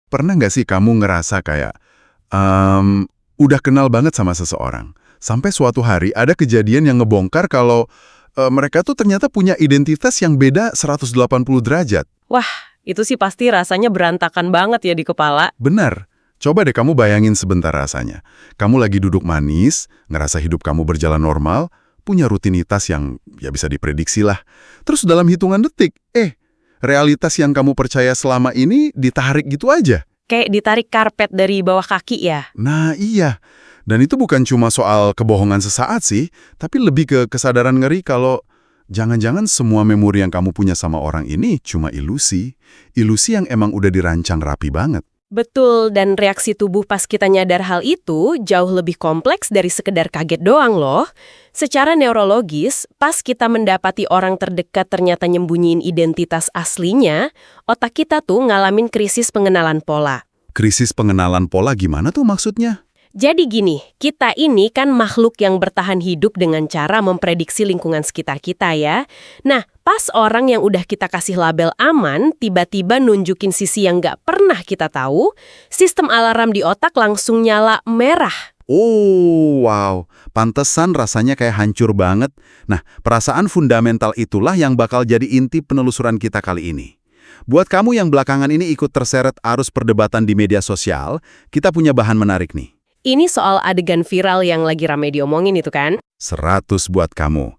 Pernah nggak sih kamu ngerasa kayak udah kenal banget sama seseorang, sampai suatu hari ada kejadian yang ngebongkar kalau mereka tuh ternyata punya identitas yang beda 180 derajat? Wah, itu sih pasti rasanya berantakan banget ya di kepala. Benar. Coba deh kamu bayangin sebentar rasanya. Kamu lagi duduk manis, ngerasa hidup kamu berjalan normal, punya rutinitas yang ya bisa diprediksi lah. Terus dalam hitungan detik, realitas yang kamu percaya selama ini ditarik gitu aja. Kayak ditarik karpet dari bawah kaki ya. Nah iya, dan itu bukan cuma soal kebohongan sesaat sih, tapi lebih ke kesadaran ngeri kalau jangan-jangan semua memori yang kamu punya sama orang ini cuma ilusi. Ilusi yang emang udah dirancang rapi banget. Betul, dan reaksi tubuh pas kita nyadar hal itu jauh lebih kompleks dari sekedar kaget doang loh. Secara neurologis, pas kita mendapati orang terdekat ternyata nyembunyiin identitas aslinya, otak kita tuh ngalamin krisis pengenalan pola. Krisis pengenalan pola gimana tuh maksudnya? Jadi gini, kita ini kan makhluk yang bertahan hidup dengan cara memprediksi lingkungan sekitar kita ya. Nah, pas orang yang udah kita kasih label aman, tiba-tiba nunjukin sisi yang nggak pernah kita tahu, sistem alarm di otak langsung nyala merah. Oh, wow. Pantesan rasanya kayak hancur banget. Nah, perasaan fundamental itulah yang bakal jadi inti penelusuran kita kali ini. Buat kamu yang belakangan ini ikut terseret arus perdebatan di media sosial, kita punya bahan menarik nih. Ini soal adegan viral yang lagi rame diomongin itu kan? 100 buat kamu.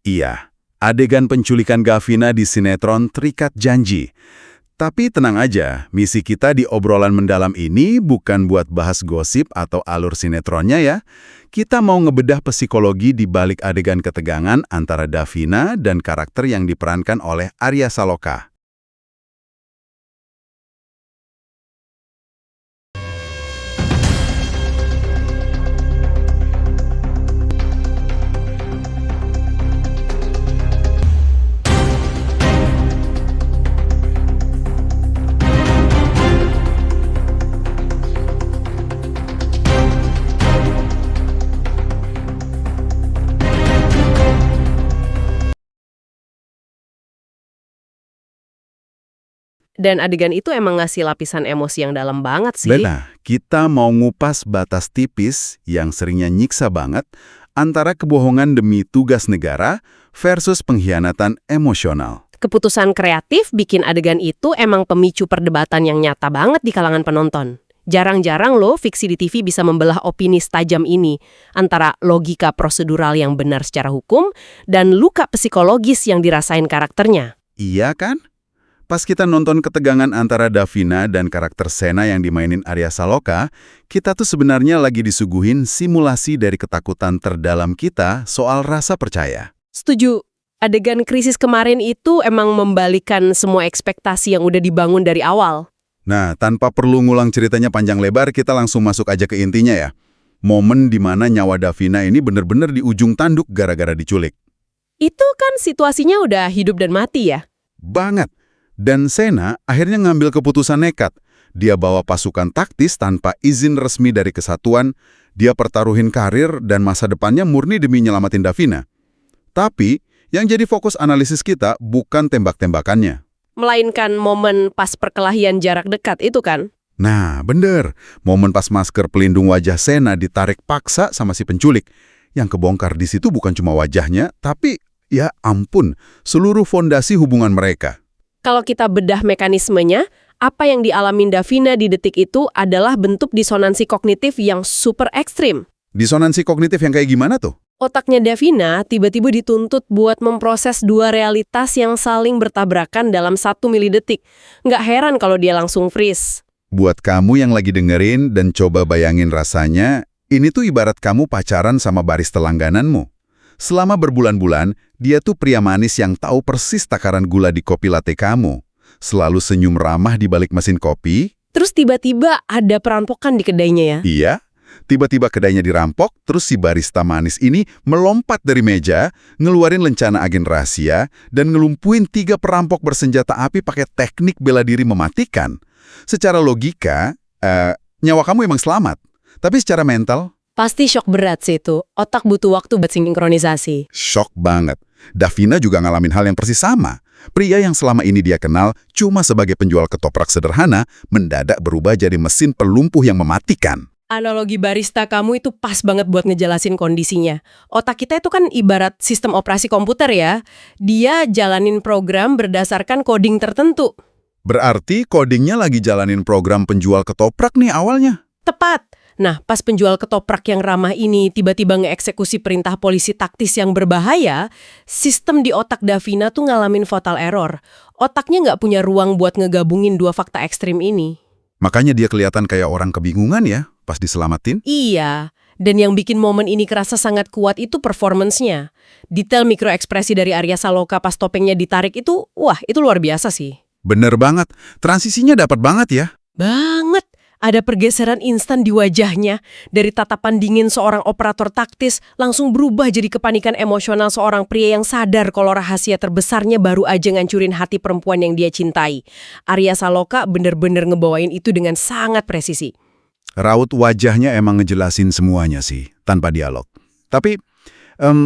Iya, adegan penculikan Gavina di sinetron Terikat Janji. Tapi tenang aja, misi kita di obrolan mendalam ini bukan buat bahas gosip atau alur sinetronnya ya. Kita mau ngebedah psikologi di balik adegan ketegangan antara Davina dan karakter yang diperankan oleh Arya Saloka. Dan adegan itu emang ngasih lapisan emosi yang dalam banget sih. Benar, kita mau ngupas batas tipis yang seringnya nyiksa banget antara kebohongan demi tugas negara versus pengkhianatan emosional. Keputusan kreatif bikin adegan itu emang pemicu perdebatan yang nyata banget di kalangan penonton. Jarang-jarang loh fiksi di TV bisa membelah opini setajam ini antara logika prosedural yang benar secara hukum dan luka psikologis yang dirasain karakternya. Iya kan? Pas kita nonton ketegangan antara Davina dan karakter Sena yang dimainin Arya Saloka, kita tuh sebenarnya lagi disuguhin simulasi dari ketakutan terdalam kita soal rasa percaya. Setuju. Adegan krisis kemarin itu emang membalikan semua ekspektasi yang udah dibangun dari awal. Nah, tanpa perlu ngulang ceritanya panjang lebar, kita langsung masuk aja ke intinya ya. Momen di mana nyawa Davina ini bener-bener di ujung tanduk gara-gara diculik. Itu kan situasinya udah hidup dan mati ya? Banget. Dan Sena akhirnya ngambil keputusan nekat. Dia bawa pasukan taktis tanpa izin resmi dari kesatuan, dia pertaruhin karir dan masa depannya murni demi nyelamatin Davina. Tapi, yang jadi fokus analisis kita bukan tembak-tembakannya. Melainkan momen pas perkelahian jarak dekat itu kan? Nah, bener. Momen pas masker pelindung wajah Sena ditarik paksa sama si penculik. Yang kebongkar di situ bukan cuma wajahnya, tapi ya ampun, seluruh fondasi hubungan mereka. Kalau kita bedah mekanismenya, apa yang dialamin Davina di detik itu adalah bentuk disonansi kognitif yang super ekstrim. Disonansi kognitif yang kayak gimana tuh? Otaknya Davina tiba-tiba dituntut buat memproses dua realitas yang saling bertabrakan dalam 1 milidetik. Nggak heran kalau dia langsung freeze. Buat kamu yang lagi dengerin dan coba bayangin rasanya, ini tuh ibarat kamu pacaran sama barista langgananmu. Selama berbulan-bulan, dia tuh pria manis yang tahu persis takaran gula di kopi latte kamu. Selalu senyum ramah di balik mesin kopi. Terus tiba-tiba ada perampokan di kedainya ya? Iya, tiba-tiba kedainya dirampok, terus si barista manis ini melompat dari meja, ngeluarin lencana agen rahasia, dan ngelumpuin 3 perampok bersenjata api pakai teknik bela diri mematikan. Secara logika, nyawa kamu emang selamat. Tapi secara mental, Pasti shock berat sih itu. Otak butuh waktu buat sinkronisasi. shock banget. Davina juga ngalamin hal yang persis sama. Pria yang selama ini dia kenal cuma sebagai penjual ketoprak sederhana, mendadak berubah jadi mesin pelumpuh yang mematikan. Analogi barista kamu itu pas banget buat ngejelasin kondisinya. Otak kita itu kan ibarat sistem operasi komputer ya. Dia jalanin program berdasarkan coding tertentu. Berarti codingnya lagi jalanin program penjual ketoprak nih awalnya. Tepat. Nah, pas penjual ketoprak yang ramah ini tiba-tiba ngeeksekusi perintah polisi taktis yang berbahaya, sistem di otak Davina tuh ngalamin fatal error. Otaknya nggak punya ruang buat ngegabungin dua fakta ekstrim ini. Makanya dia kelihatan kayak orang kebingungan ya pas diselamatin. Iya, dan yang bikin momen ini kerasa sangat kuat itu performance-nya. Detail mikroekspresi dari Arya Saloka pas topengnya ditarik itu, wah itu luar biasa sih. Bener banget, transisinya dapat banget ya. Banget. Ada pergeseran instan di wajahnya. Dari tatapan dingin seorang operator taktis, langsung berubah jadi kepanikan emosional seorang pria yang sadar kalau rahasia terbesarnya baru aja ngancurin hati perempuan yang dia cintai. Arya Saloka bener-bener ngebawain itu dengan sangat presisi. Raut wajahnya emang ngejelasin semuanya sih, tanpa dialog. Tapi,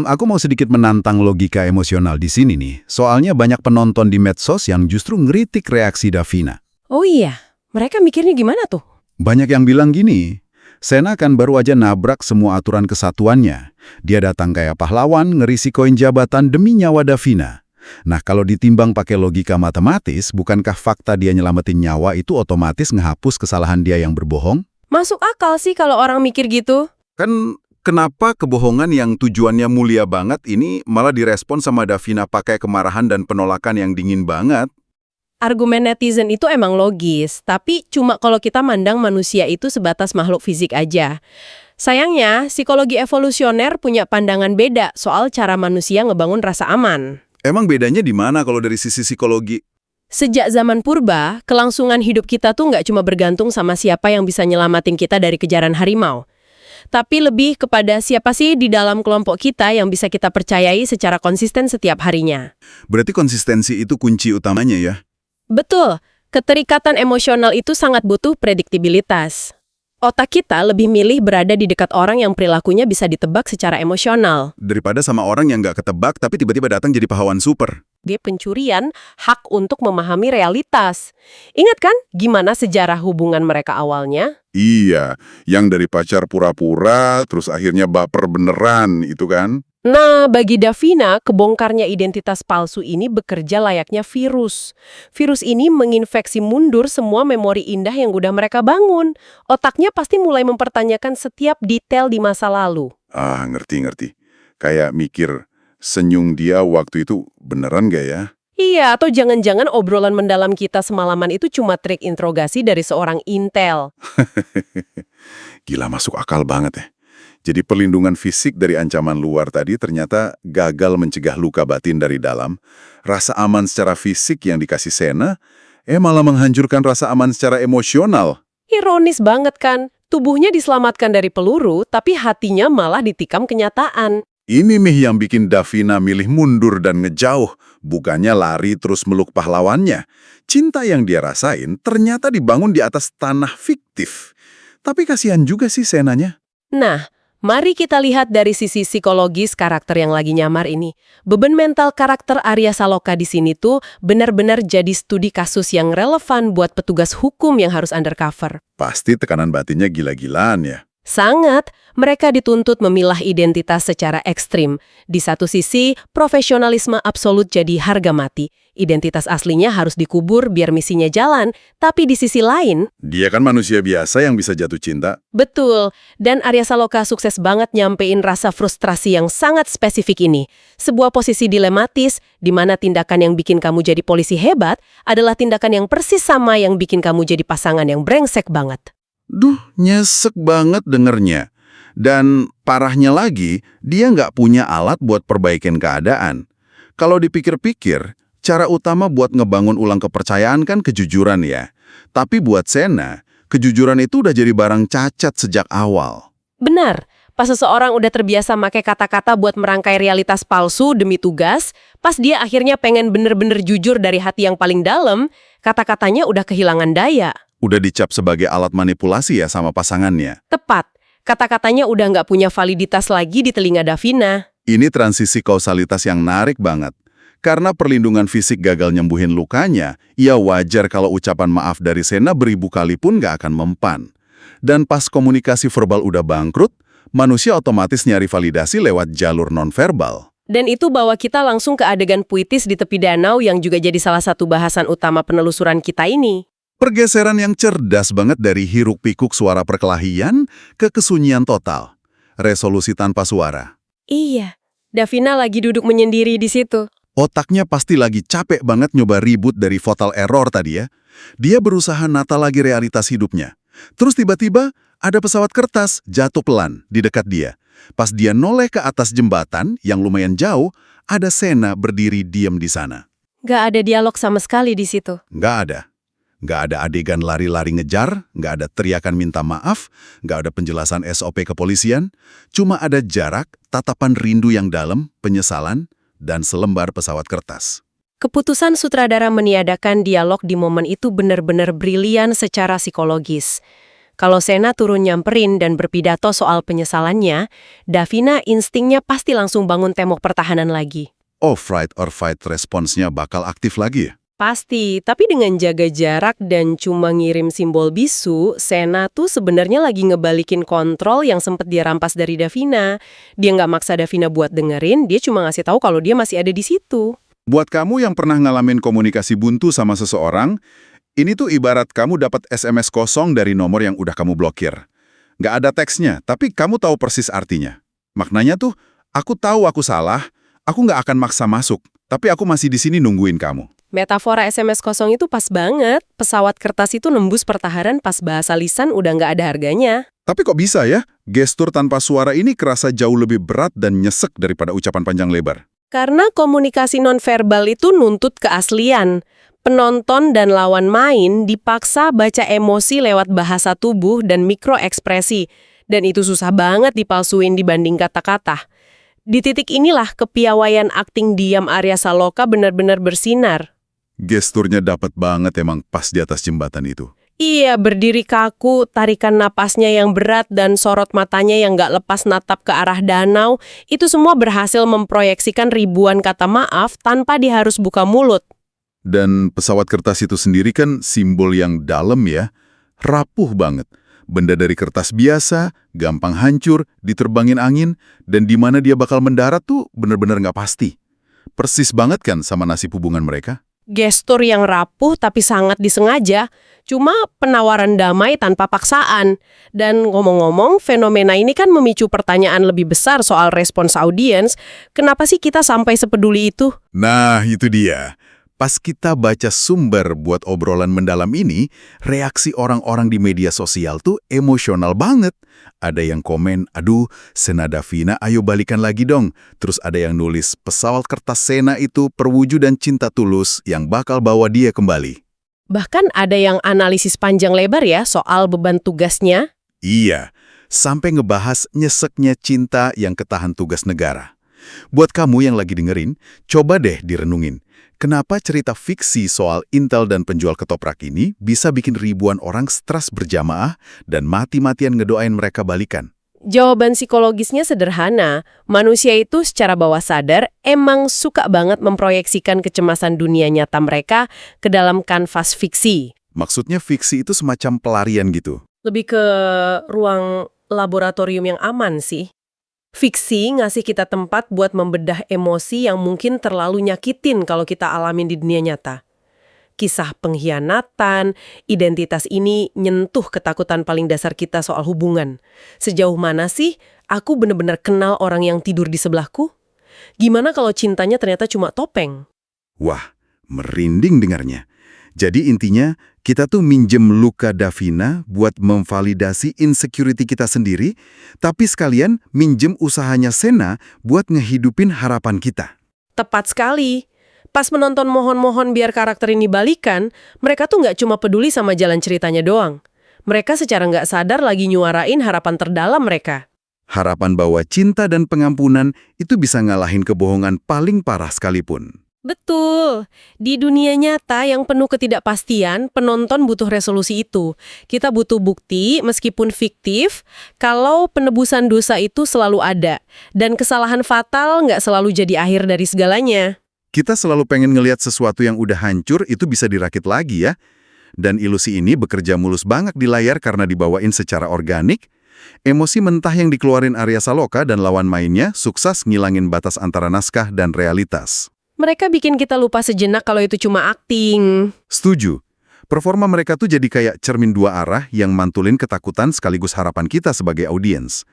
aku mau sedikit menantang logika emosional di sini nih. Soalnya banyak penonton di medsos yang justru ngeritik reaksi Davina. Oh iya, mereka mikirnya gimana tuh? Banyak yang bilang gini, Sena kan baru aja nabrak semua aturan kesatuannya. Dia datang kayak pahlawan, ngerisikoin jabatan demi nyawa Davina. Nah, kalau ditimbang pakai logika matematis, bukankah fakta dia nyelamatin nyawa itu otomatis ngehapus kesalahan dia yang berbohong? Masuk akal sih kalau orang mikir gitu. Kan kenapa kebohongan yang tujuannya mulia banget ini malah direspon sama Davina pakai kemarahan dan penolakan yang dingin banget? Argumen netizen itu emang logis, tapi cuma kalau kita mandang manusia itu sebatas makhluk fisik aja. Sayangnya, psikologi evolusioner punya pandangan beda soal cara manusia ngebangun rasa aman. Emang bedanya di mana kalau dari sisi psikologi? Sejak zaman purba, kelangsungan hidup kita tuh nggak cuma bergantung sama siapa yang bisa nyelamatin kita dari kejaran harimau. Tapi lebih kepada siapa sih di dalam kelompok kita yang bisa kita percayai secara konsisten setiap harinya. Berarti konsistensi itu kunci utamanya ya? Betul, keterikatan emosional itu sangat butuh prediktibilitas. Otak kita lebih milih berada di dekat orang yang perilakunya bisa ditebak secara emosional. Daripada sama orang yang nggak ketebak tapi tiba-tiba datang jadi pahlawan super. Dia pencurian hak untuk memahami realitas. Ingat kan gimana sejarah hubungan mereka awalnya? Iya, yang dari pacar pura-pura, terus akhirnya baper beneran, itu kan? Nah, bagi Davina, kebongkarnya identitas palsu ini bekerja layaknya virus. Virus ini menginfeksi mundur semua memori indah yang udah mereka bangun. Otaknya pasti mulai mempertanyakan setiap detail di masa lalu. Ah, ngerti-ngerti. Kayak mikir, senyum dia waktu itu beneran gak ya? Iya, atau jangan-jangan obrolan mendalam kita semalaman itu cuma trik interogasi dari seorang intel. Gila, masuk akal banget ya. Jadi perlindungan fisik dari ancaman luar tadi ternyata gagal mencegah luka batin dari dalam. Rasa aman secara fisik yang dikasih Sena, malah menghancurkan rasa aman secara emosional. Ironis banget kan? Tubuhnya diselamatkan dari peluru, tapi hatinya malah ditikam kenyataan. Ini nih yang bikin Davina milih mundur dan ngejauh, bukannya lari terus meluk pahlawannya. Cinta yang dia rasain ternyata dibangun di atas tanah fiktif. Tapi kasihan juga sih Senanya. Nah, mari kita lihat dari sisi psikologis karakter yang lagi nyamar ini. Beban mental karakter Arya Saloka di sini tuh benar-benar jadi studi kasus yang relevan buat petugas hukum yang harus undercover. Pasti tekanan batinnya gila-gilaan ya. Sangat, mereka dituntut memilah identitas secara ekstrim. Di satu sisi, profesionalisme absolut jadi harga mati. Identitas aslinya harus dikubur biar misinya jalan, tapi di sisi lain... Dia kan manusia biasa yang bisa jatuh cinta. Betul, dan Arya Saloka sukses banget nyampein rasa frustrasi yang sangat spesifik ini. Sebuah posisi dilematis, di mana tindakan yang bikin kamu jadi polisi hebat adalah tindakan yang persis sama yang bikin kamu jadi pasangan yang brengsek banget. Duh, nyesek banget dengernya. Dan parahnya lagi, dia nggak punya alat buat perbaikin keadaan. Kalau dipikir-pikir, cara utama buat ngebangun ulang kepercayaan kan kejujuran ya. Tapi buat Sena, kejujuran itu udah jadi barang cacat sejak awal. Benar, pas seseorang udah terbiasa pakai kata-kata buat merangkai realitas palsu demi tugas, pas dia akhirnya pengen bener-bener jujur dari hati yang paling dalam, kata-katanya udah kehilangan daya. Udah dicap sebagai alat manipulasi ya sama pasangannya. Tepat, kata-katanya udah nggak punya validitas lagi di telinga Davina. Ini transisi kausalitas yang narik banget. Karena perlindungan fisik gagal nyembuhin lukanya, ya wajar kalau ucapan maaf dari Sena beribu kali pun nggak akan mempan. Dan pas komunikasi verbal udah bangkrut, manusia otomatis nyari validasi lewat jalur nonverbal. Dan itu bawa kita langsung ke adegan puitis di tepi danau yang juga jadi salah satu bahasan utama penelusuran kita ini. Pergeseran yang cerdas banget dari hiruk-pikuk suara perkelahian ke kesunyian total. Resolusi tanpa suara. Iya, Davina lagi duduk menyendiri di situ. Otaknya pasti lagi capek banget nyoba ribut dari fatal error tadi ya. Dia berusaha nata lagi realitas hidupnya. Terus tiba-tiba ada pesawat kertas jatuh pelan di dekat dia. Pas dia noleh ke atas jembatan yang lumayan jauh, ada Sena berdiri diam di sana. Gak ada dialog sama sekali di situ. Nggak ada. Nggak ada adegan lari-lari ngejar, nggak ada teriakan minta maaf, nggak ada penjelasan SOP kepolisian, cuma ada jarak, tatapan rindu yang dalam, penyesalan, dan selembar pesawat kertas. Keputusan sutradara meniadakan dialog di momen itu benar-benar brilian secara psikologis. Kalau Sena turun nyamperin dan berpidato soal penyesalannya, Davina instingnya pasti langsung bangun tembok pertahanan lagi. Oh, fight or fight responsnya bakal aktif lagi ya? Pasti, tapi dengan jaga jarak dan cuma ngirim simbol bisu, Sena tuh sebenarnya lagi ngebalikin kontrol yang sempat dia rampas dari Davina. Dia nggak maksa Davina buat dengerin, dia cuma ngasih tahu kalau dia masih ada di situ. Buat kamu yang pernah ngalamin komunikasi buntu sama seseorang, ini tuh ibarat kamu dapat SMS kosong dari nomor yang udah kamu blokir. Nggak ada teksnya, tapi kamu tahu persis artinya. Maknanya tuh, aku tahu aku salah, aku nggak akan maksa masuk, tapi aku masih di sini nungguin kamu. Metafora SMS kosong itu pas banget. Pesawat kertas itu nembus pertahanan pas bahasa lisan udah nggak ada harganya. Tapi kok bisa ya, gestur tanpa suara ini kerasa jauh lebih berat dan nyesek daripada ucapan panjang lebar. Karena komunikasi nonverbal itu nuntut keaslian. Penonton dan lawan main dipaksa baca emosi lewat bahasa tubuh dan mikroekspresi. Dan itu susah banget dipalsuin dibanding kata-kata. Di titik inilah kepiawaian akting diam Arya Saloka benar-benar bersinar. Gesturnya dapat banget emang pas di atas jembatan itu. Iya, berdiri kaku, tarikan napasnya yang berat, dan sorot matanya yang nggak lepas natap ke arah danau, itu semua berhasil memproyeksikan ribuan kata maaf tanpa dia harus buka mulut. Dan pesawat kertas itu sendiri kan simbol yang dalam ya, rapuh banget. Benda dari kertas biasa, gampang hancur, diterbangin angin, dan di mana dia bakal mendarat tuh bener-bener nggak pasti. Persis banget kan sama nasib hubungan mereka? Gestur yang rapuh tapi sangat disengaja, cuma penawaran damai tanpa paksaan. Dan ngomong-ngomong, fenomena ini kan memicu pertanyaan lebih besar soal respons audiens. Kenapa sih kita sampai sepeduli itu? Nah, itu dia. Pas kita baca sumber buat obrolan mendalam ini, reaksi orang-orang di media sosial tuh emosional banget. Ada yang komen, aduh, Sena Davina ayo balikan lagi dong. Terus ada yang nulis, pesawat kertas Sena itu perwujudan cinta tulus yang bakal bawa dia kembali. Bahkan ada yang analisis panjang lebar ya soal beban tugasnya. Iya, sampai ngebahas nyeseknya cinta yang ketahan tugas negara. Buat kamu yang lagi dengerin, coba deh direnungin. Kenapa cerita fiksi soal Intel dan penjual ketoprak ini bisa bikin ribuan orang stres berjamaah dan mati-matian ngedoain mereka balikan? Jawaban psikologisnya sederhana. Manusia itu secara bawah sadar emang suka banget memproyeksikan kecemasan dunia nyata mereka ke dalam kanvas fiksi. Maksudnya fiksi itu semacam pelarian gitu? Lebih ke ruang laboratorium yang aman sih. Fiksi ngasih kita tempat buat membedah emosi yang mungkin terlalu nyakitin kalau kita alamin di dunia nyata. Kisah pengkhianatan, identitas ini nyentuh ketakutan paling dasar kita soal hubungan. Sejauh mana sih aku bener-bener kenal orang yang tidur di sebelahku? Gimana kalau cintanya ternyata cuma topeng? Wah, merinding dengarnya. Jadi intinya, kita tuh minjem luka Davina buat memvalidasi insecurity kita sendiri, tapi sekalian minjem usahanya Sena buat ngehidupin harapan kita. Tepat sekali. Pas penonton mohon-mohon biar karakter ini balikan, mereka tuh nggak cuma peduli sama jalan ceritanya doang. Mereka secara nggak sadar lagi nyuarain harapan terdalam mereka. Harapan bahwa cinta dan pengampunan itu bisa ngalahin kebohongan paling parah sekalipun. Betul. Di dunia nyata yang penuh ketidakpastian, penonton butuh resolusi itu. Kita butuh bukti, meskipun fiktif, kalau penebusan dosa itu selalu ada. Dan kesalahan fatal nggak selalu jadi akhir dari segalanya. Kita selalu pengen ngelihat sesuatu yang udah hancur itu bisa dirakit lagi ya. Dan ilusi ini bekerja mulus banget di layar karena dibawain secara organik. Emosi mentah yang dikeluarin Arya Saloka dan lawan mainnya sukses ngilangin batas antara naskah dan realitas. Mereka bikin kita lupa sejenak kalau itu cuma akting. Setuju. Performa mereka tuh jadi kayak cermin dua arah yang mantulin ketakutan sekaligus harapan kita sebagai audiens.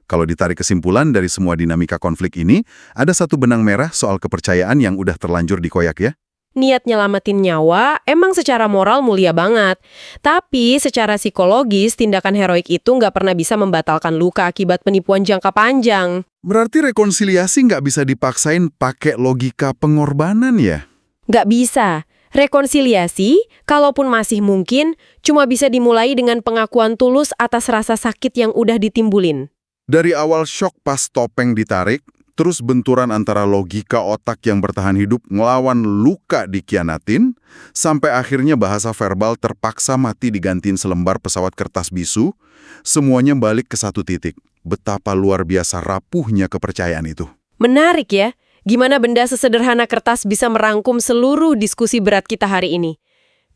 Kalau ditarik kesimpulan dari semua dinamika konflik ini, ada satu benang merah soal kepercayaan yang udah terlanjur dikoyak ya. Niat nyelamatin nyawa emang secara moral mulia banget. Tapi secara psikologis, tindakan heroik itu nggak pernah bisa membatalkan luka akibat penipuan jangka panjang. Berarti rekonsiliasi nggak bisa dipaksain pakai logika pengorbanan ya? Nggak bisa. Rekonsiliasi, kalaupun masih mungkin, cuma bisa dimulai dengan pengakuan tulus atas rasa sakit yang udah ditimbulin. Dari awal shock pas topeng ditarik, terus benturan antara logika otak yang bertahan hidup ngelawan luka dikhianatin, sampai akhirnya bahasa verbal terpaksa mati digantiin selembar pesawat kertas bisu, semuanya balik ke satu titik. Betapa luar biasa rapuhnya kepercayaan itu. Menarik ya, gimana benda sesederhana kertas bisa merangkum seluruh diskusi berat kita hari ini.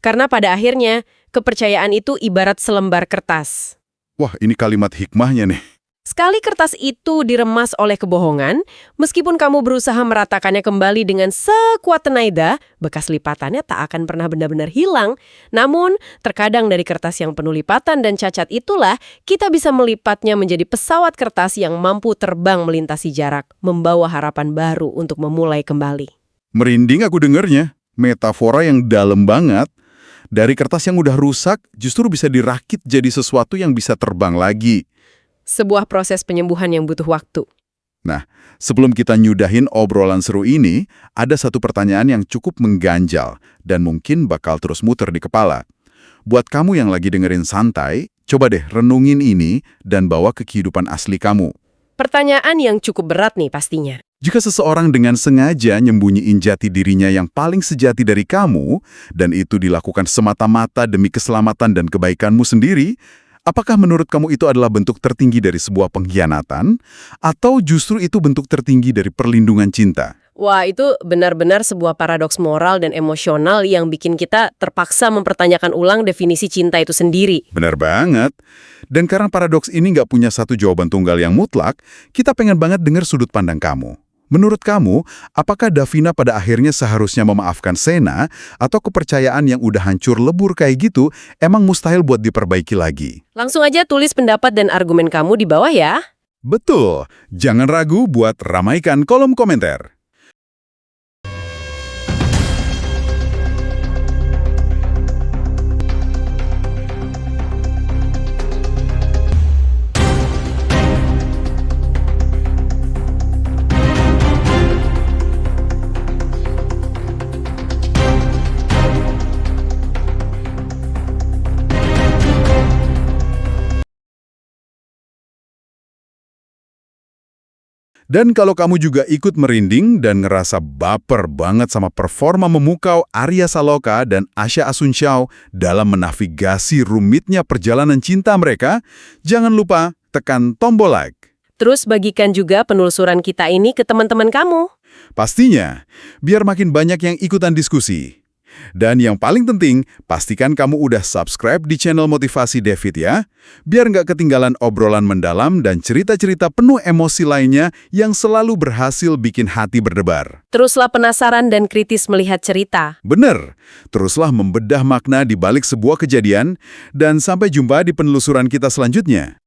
Karena pada akhirnya, kepercayaan itu ibarat selembar kertas. Wah, ini kalimat hikmahnya nih. Sekali kertas itu diremas oleh kebohongan, meskipun kamu berusaha meratakannya kembali dengan sekuat tenaga, bekas lipatannya tak akan pernah benar-benar hilang. Namun, terkadang dari kertas yang penuh lipatan dan cacat itulah, kita bisa melipatnya menjadi pesawat kertas yang mampu terbang melintasi jarak, membawa harapan baru untuk memulai kembali. Merinding aku dengernya. Metafora yang dalam banget. Dari kertas yang udah rusak, justru bisa dirakit jadi sesuatu yang bisa terbang lagi. Sebuah proses penyembuhan yang butuh waktu. Nah, sebelum kita nyudahin obrolan seru ini, ada satu pertanyaan yang cukup mengganjal dan mungkin bakal terus muter di kepala. Buat kamu yang lagi dengerin santai, coba deh renungin ini dan bawa ke kehidupan asli kamu. Pertanyaan yang cukup berat nih pastinya. Jika seseorang dengan sengaja nyembunyiin jati dirinya yang paling sejati dari kamu, dan itu dilakukan semata-mata demi keselamatan dan kebaikanmu sendiri, apakah menurut kamu itu adalah bentuk tertinggi dari sebuah pengkhianatan, atau justru itu bentuk tertinggi dari perlindungan cinta? Wah, itu benar-benar sebuah paradoks moral dan emosional yang bikin kita terpaksa mempertanyakan ulang definisi cinta itu sendiri. Benar banget. Dan karena paradoks ini nggak punya satu jawaban tunggal yang mutlak, kita pengen banget dengar sudut pandang kamu. Menurut kamu, apakah Davina pada akhirnya seharusnya memaafkan Sena, atau kepercayaan yang udah hancur lebur kayak gitu emang mustahil buat diperbaiki lagi? Langsung aja tulis pendapat dan argumen kamu di bawah ya. Betul, jangan ragu buat ramaikan kolom komentar. Dan kalau kamu juga ikut merinding dan ngerasa baper banget sama performa memukau Arya Saloka dan Asya Asunciao dalam menavigasi rumitnya perjalanan cinta mereka, jangan lupa tekan tombol like. Terus bagikan juga penelusuran kita ini ke teman-teman kamu. Pastinya, biar makin banyak yang ikutan diskusi. Dan yang paling penting, pastikan kamu udah subscribe di channel Motivasi David ya, biar nggak ketinggalan obrolan mendalam dan cerita-cerita penuh emosi lainnya yang selalu berhasil bikin hati berdebar. Teruslah penasaran dan kritis melihat cerita. Bener, teruslah membedah makna di balik sebuah kejadian, dan sampai jumpa di penelusuran kita selanjutnya.